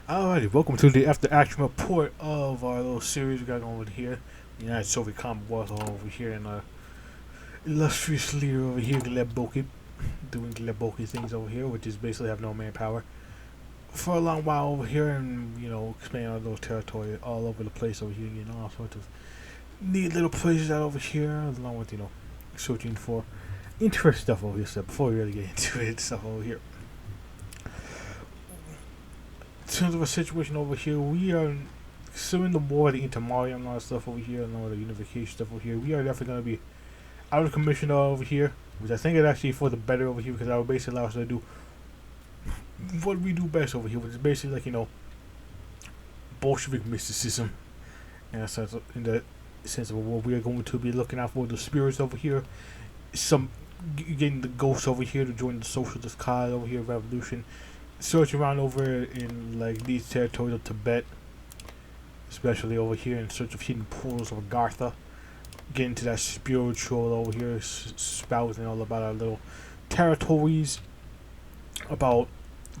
Alrighty, welcome to the after action report of our little series we got going over here. The United Soviet Commonwealth over here, and our illustrious leader over here, Gleb Boki, doing Gleb Boki things over here, which is basically have no manpower. For a long while over here, and expanding our little territory all over the place over here, all sorts of neat little places out over here, along with, searching for interesting stuff over here. So before we really get into it, stuff over here. In terms of a situation over here, we are still in the war, the intermarriage and all that stuff over here, and all the unification stuff over here. We are definitely going to be out of commission over here, which I think is actually for the better over here, because that will basically allow us to do what we do best over here, which is basically like, Bolshevik mysticism. And that's in the sense of what we are going to be looking out for the spirits over here, getting the ghosts over here to join the socialist cause over here, revolution. Search around over in like these territories of Tibet, especially over here in search of hidden pools of Agartha. Get into that spiritual over here, spouting all about our little territories, about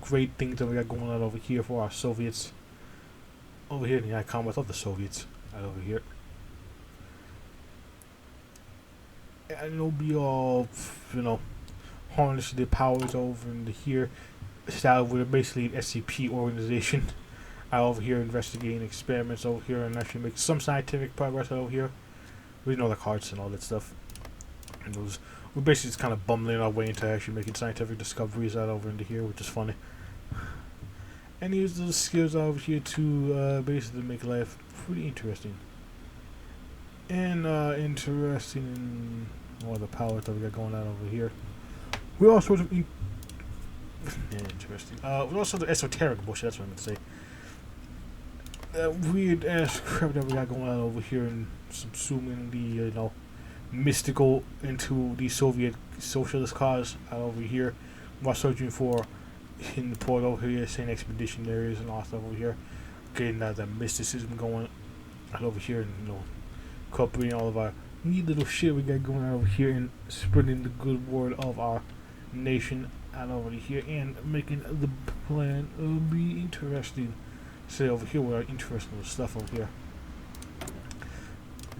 great things that we got going on over here for our Soviets. Over here in the United Commonwealth of the Soviets, right over here. And it'll be all, harness the powers over in here. Style with basically an SCP organization out over here investigating experiments over here and actually make some scientific progress over here. We know the cards and all that stuff. And we're basically just kind of bumbling our way into actually making scientific discoveries out over into here, which is funny. And use those skills over here to basically make life pretty interesting. And interesting in all the powers that we got going on over here. We all sorts of interesting. Also the esoteric bullshit, that's what I'm going to say. Weird ass crap that we got going on over here and subsuming the, mystical into the Soviet socialist cause out over here while searching for hidden port over here, saying expeditionaries and all stuff over here. Getting that mysticism going out over here and, incorporating all of our neat little shit we got going on over here and spreading the good word of our nation out over here and making the plan be interesting. Say over here, we're interesting stuff over here.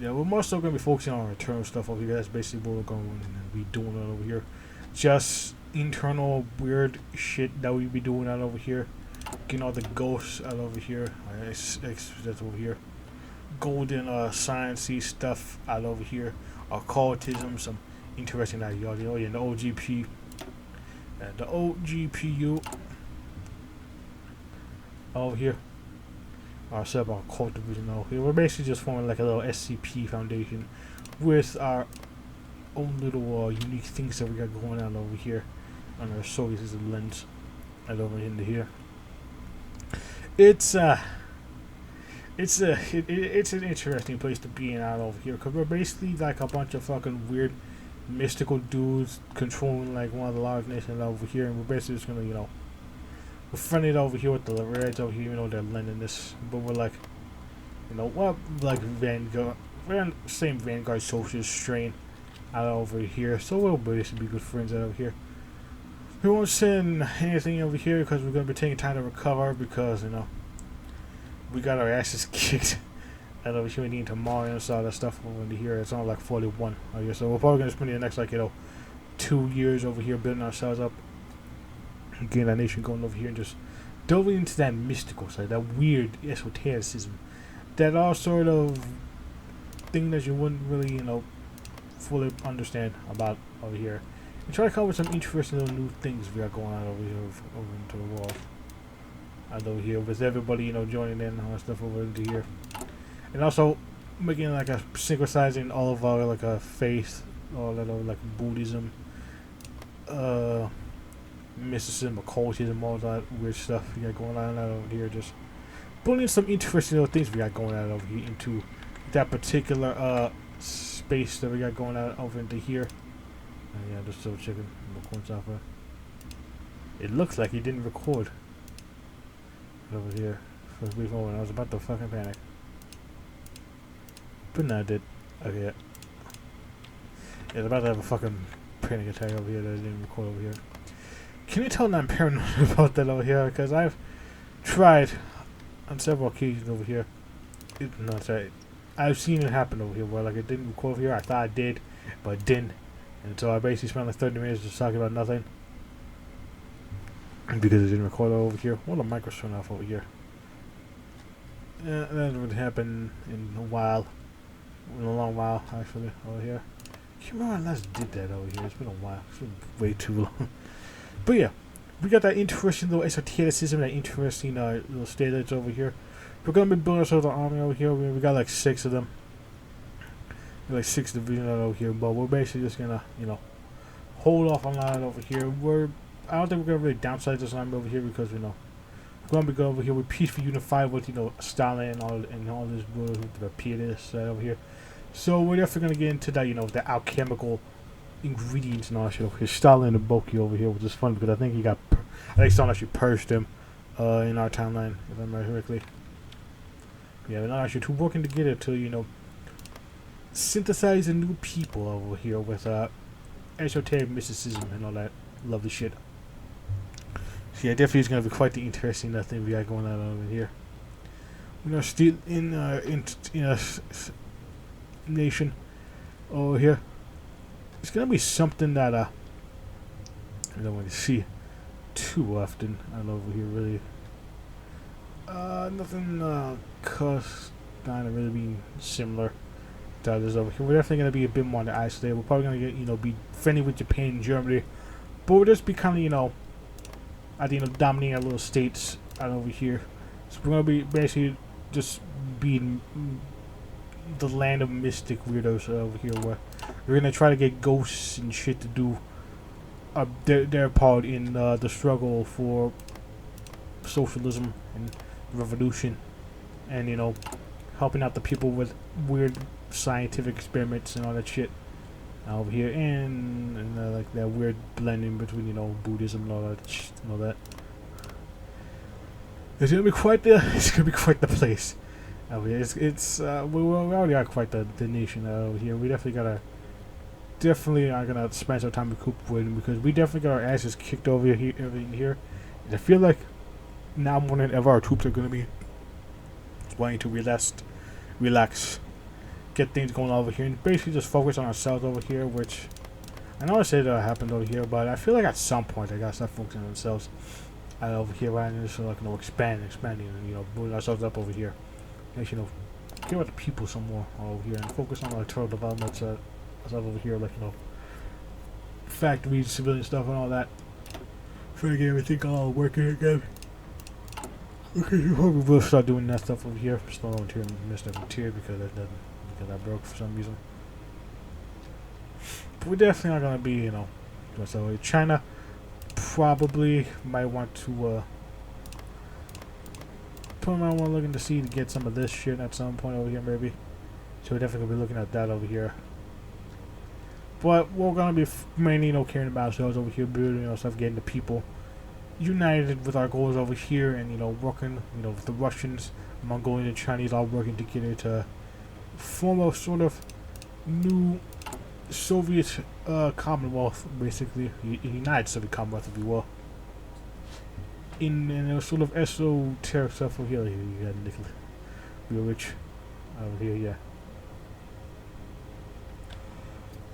Yeah, we're more so going to be focusing on internal stuff over here. That's basically what we're going to be doing out over here. Just internal weird shit that we be doing out over here. Getting all the ghosts out over here. That's over here. Golden sciencey stuff out over here. Occultism, some interesting ideology, and the OGP. And the OGPU over here. Our sub cult division over here. We're basically just forming like a little SCP foundation with our own little unique things that we got going on over here on our Soviet lens and over into here. It's an interesting place to be in out over here because we're basically like a bunch of fucking weird mystical dudes controlling like one of the large nations over here, and we're basically just gonna, we're friendly over here with the Reds over here, they're lending this, but we're like, like Vanguard, we're the same Vanguard socialist strain out over here, so we'll basically be good friends out over here. We won't send anything over here because we're gonna be taking time to recover because, we got our asses kicked. And over here we need to mine and all that stuff over into here. It's only like 41 over here. So we're probably going to spend the next 2 years over here building ourselves up. Getting that nation going over here and just delving into that mystical side, that weird esotericism. That all sort of thing that you wouldn't really, fully understand about over here. And try to come up with some interesting little new things we got going on over here, over into the world. And over here with everybody, joining in and all that stuff over into here. And also making like a synchronizing all of our faith, all that like Buddhism, mysticism, occultism, all that weird stuff we got going on out over here. Just putting some interesting little things we got going on over here into that particular space that we got going on over into here. And yeah, just still checking recording software. It looks like he didn't record over here for a brief moment. I was about to fucking panic. But no, I did. Okay, yeah. I was about to have a fucking panic attack over here that I didn't record over here. Can you tell that I'm paranoid about that over here? Because I've tried on several occasions over here. No, sorry. I've seen it happen over here where like it didn't record over here. I thought I did, but it didn't. And so I basically spent like 30 minutes just talking about nothing. Because it didn't record over here. Well, the mic's turned off over here. Yeah, that would happen in a while. In a long while, actually, over here. I can't remember when I last did that over here. It's been a while. It's been way too long. But yeah, we got that interesting little esotericism, that interesting little state that's over here. We're going to be building ourselves an army over here. We got like 6 of them. Like 6 divisions over here. But we're basically just going to, hold off on that over here. I don't think we're going to really downsize this army over here because, we're going to be going over here. We're peacefully unified with, Stalin and all this the pianist over here. So we're definitely going to get into that, the alchemical ingredients and all that shit over here. Stalin and Boki over here, which is fun because I think Stalin actually purged him in our timeline, if I remember correctly. Yeah, they're not actually two working together to, synthesize a new people over here with esoteric mysticism and all that lovely shit. So yeah, definitely is going to be quite the interesting thing we got going on over here. We're still in a nation over here. It's going to be something that I don't want to see too often. I don't know over here really. Nothing kind of really being similar to others over here. We're definitely going to be a bit more on the isolated. We're probably going to get, be friendly with Japan and Germany. But we'll just be kind of, dominating our little states out over here. So we're going to be basically just being the land of mystic weirdos over here, where we're going to try to get ghosts and shit to do their part in the struggle for socialism and revolution, and helping out the people with weird scientific experiments and all that shit over here, and like that weird blending between Buddhism and all that. It's gonna be quite the place over here. We already are quite the nation over here. We definitely are gonna spend some time recuperating because we definitely got our asses kicked over here. Everything here, and I feel like now more than ever our troops are gonna be wanting to relax, get things going over here, and basically just focus on ourselves over here. Which I know I said that happened over here, but I feel like at some point I gotta start focusing on themselves over here, right? And just expanding, and building ourselves up over here. Actually, give out the people some more over here and focus on electoral developments stuff over here, like factories, civilian stuff, and all that. Trying to get everything all working again. Okay, we'll start doing that stuff over here. Still on tier and missed every tier because that broke for some reason. But we're definitely not gonna be, so China probably might want to looking to see to get some of this shit at some point over here maybe. So we're definitely gonna be looking at that over here. But we're gonna be mainly, caring about ourselves over here, building stuff, getting the people united with our goals over here, and working, with the Russians, Mongolian, and Chinese all working together to form a sort of new Soviet Commonwealth, basically, a United Soviet Commonwealth, if you will. In a sort of esoteric stuff over here. You got Nicholas, real rich over here, yeah.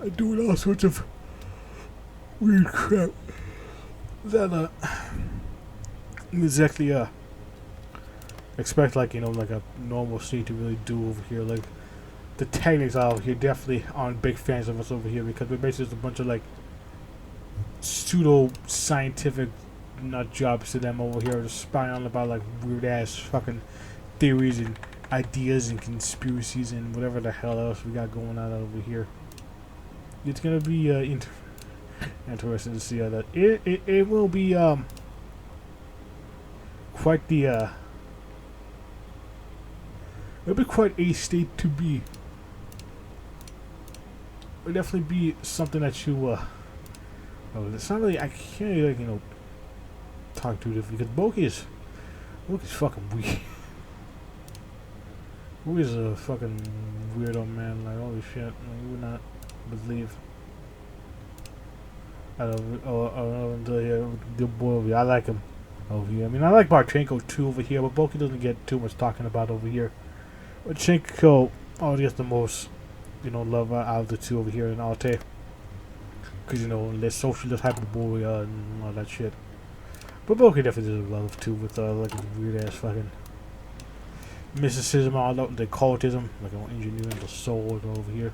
I'm doing all sorts of weird crap that exactly expect like like a normal state to really do over here. Like the techniques out here definitely aren't big fans of us over here because we're basically just a bunch of like pseudo scientific nut jobs to them over here, just spying on about like weird ass fucking theories and ideas and conspiracies and whatever the hell else we got going on over here. It's gonna be interesting to see how that it will be quite the it'll be quite a state to be. It'll definitely be something that you it's not really, I can't really, talk to it because Boki's fucking weird. Boki's a fucking weirdo, man. Like holy shit, like, you would not believe. I don't know until you the boy. I like him. over here. I mean, I like Barchenko too over here, but Boki doesn't get too much talking about over here. Barchenko always gets the most, love out of the two over here in Alte. Because, less socialist hyperborea and all that shit. But Boki definitely deserves love too with, like, weird ass fucking mysticism all out into occultism, like engineering the soul over here.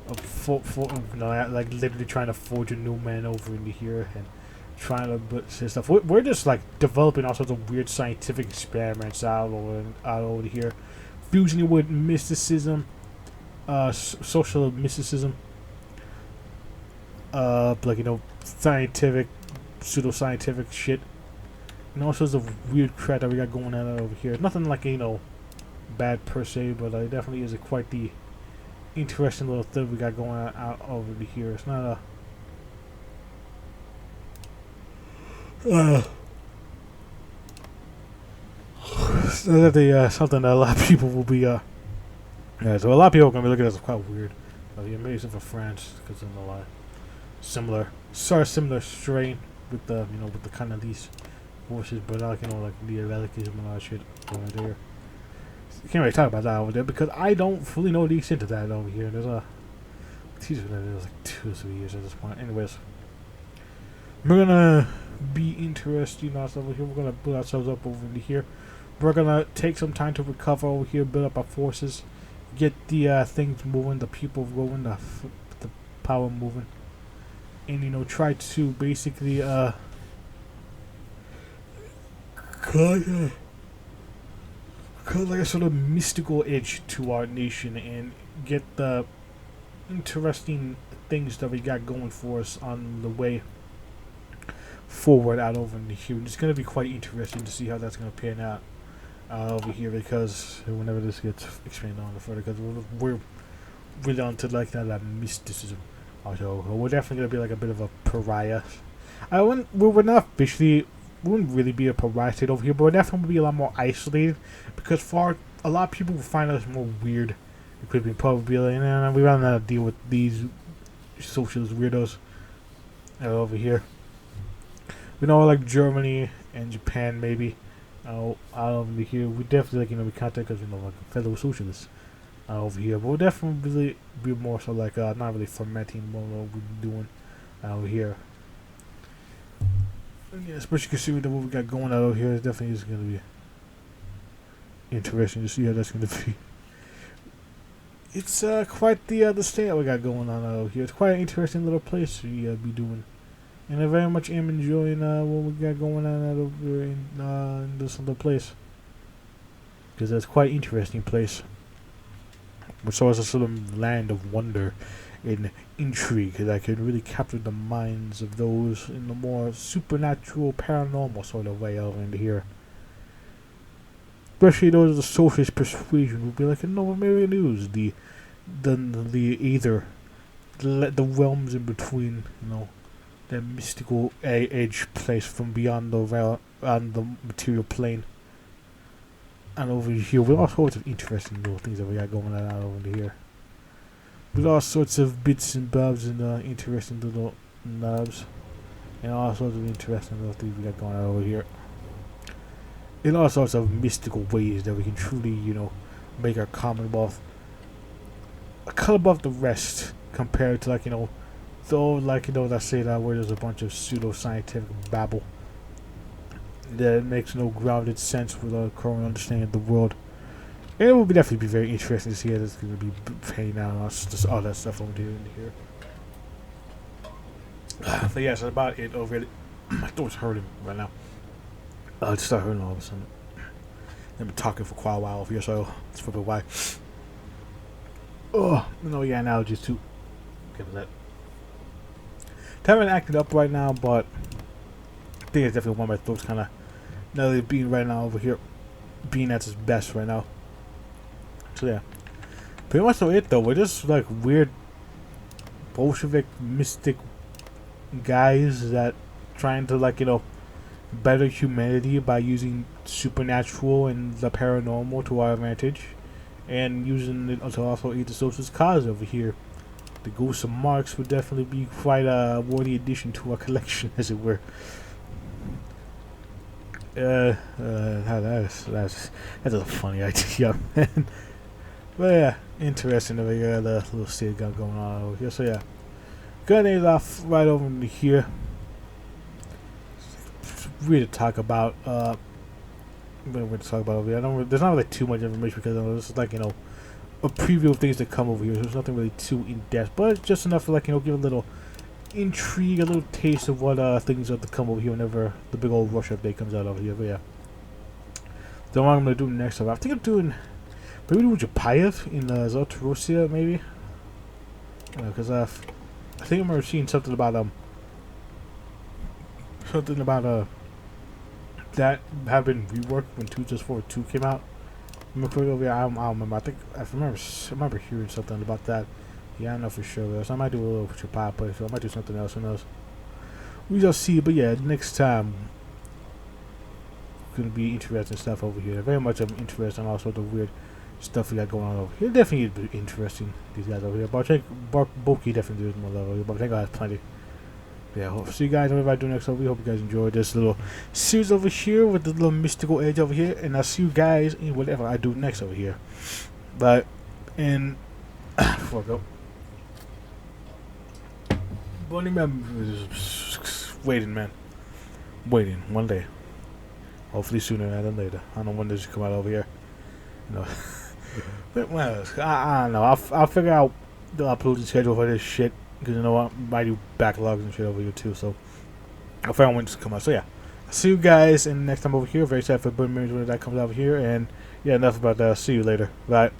Like literally trying to forge a new man over into here and trying to put stuff. We're just like developing all sorts of weird scientific experiments out over here, fusing it with mysticism, social mysticism, like scientific, pseudoscientific shit. And all sorts of weird crap that we got going on over here. Nothing like, bad per se, but it definitely is quite the interesting little thing we got going on out over here. It's not it's not something that a lot of people will be, yeah, so a lot of people are going to be looking at this as quite weird. The amazing for France, because in the similar strain with the, with the kind of these forces, but like like the eradicism and all that shit over there. Can't really talk about that over there because I don't fully know the extent of that over here. There's like 2 or 3 years at this point. Anyways, we're gonna be interesting ourselves over here. We're gonna build ourselves up over here. We're gonna take some time to recover over here, build up our forces, get the things moving, the people going, the power moving, and try to basically cause like a sort of mystical edge to our nation and get the interesting things that we got going for us on the way forward out over in here. It's going to be quite interesting to see how that's going to pan out over here, because whenever this gets expanded on further, because we're really onto like that mysticism. Also, we're definitely going to be like a bit of a pariah. We're not officially. We wouldn't really be a pariah state over here, but we're definitely be a lot more isolated, because for a lot of people will find us more weird. It could be probably like, nah, we rather not deal with these socialist weirdos over here. We know like Germany and Japan maybe out over here. We definitely like we contact because like fellow socialists over here, but we'll definitely be more so like not really fermenting what we're doing over here. Yeah, especially considering what we got going on over here, it definitely is going to be interesting to see how that's going to be. It's quite the state we got going on over here. It's quite an interesting little place to be doing, and I very much am enjoying what we got going on over here in this other place, because that's quite an interesting place. Which is a sort of land of wonder and intrigue that can really capture the minds of those in the more supernatural, paranormal sort of way over into here. Especially those of the socialist persuasion would be like, no, maybe it is the realms in between, that mystical edge place from beyond the material plane. And over here, with all sorts of interesting little things that we got going on over here. With all sorts of bits and bobs and interesting little knobs. And all sorts of interesting little things we got going on over here. In all sorts of mystical ways that we can truly, make our Commonwealth a cut above the rest compared to, that say that where there's a bunch of pseudo-scientific babble that makes no grounded sense with our current understanding of the world. And it will definitely be very interesting to see how that's going to be paying out all that stuff over here. But yeah, that's about it over here. My throat's hurting right now. It just started hurting all of a sudden. I've been talking for quite a while over here, so that's probably why. Oh, yeah, allergies too. Okay, with that. Haven't acted up right now, but I think it's definitely one of my throats kind of, now that being right now over here, being at its best right now. So yeah, pretty much so it though. We're just like weird Bolshevik mystic guys that trying to better humanity by using supernatural and the paranormal to our advantage, and using it to also aid the socialist cause over here. The Ghost of Marx would definitely be quite a worthy addition to our collection, as it were. that's a funny idea, man. But yeah, interesting that we got the little city gun going on over here. So yeah, gonna end off right over into here. Really to talk about. We're going to talk about over here. There's not really too much information because this is like a preview of things that come over here. So there's nothing really too in depth, but it's just enough to like give a little intrigue, a little taste of what things are to come over here whenever the big old rush update comes out over here. But yeah, then what I'm gonna do next time, I think I'm doing maybe doing Japayev in Zoltarosia maybe, because I think I remember seeing something about that have been reworked when 2.4.2 came out. Over here, I don't remember. I remember hearing something about that. Yeah, I don't know for sure. So I might do a little Japayev play. So I might do something else. Who knows? We shall see. But yeah, next time gonna be interesting stuff over here. Very much I'm interested in all sorts of weird stuff we got going on over here. Definitely be interesting, these guys over here. But I think Bulky definitely is more level, but I think I have plenty. But yeah, hope see you guys whatever I do next over here. Hope you guys enjoyed this little series over here with the little mystical edge over here. And I'll see you guys in whatever I do next over here. But and before I go. But remember waiting, man. Waiting one day. Hopefully sooner rather than later. I don't know when this will come out over here. But well, I don't know. I'll figure out the uploading schedule for this shit. Because I might do backlogs and shit over here too. So I'll figure out when this will come out. So yeah. I'll see you guys in the next time over here. Very sad for Burn Memories when that comes over here. And yeah, enough about that. I'll see you later. Bye.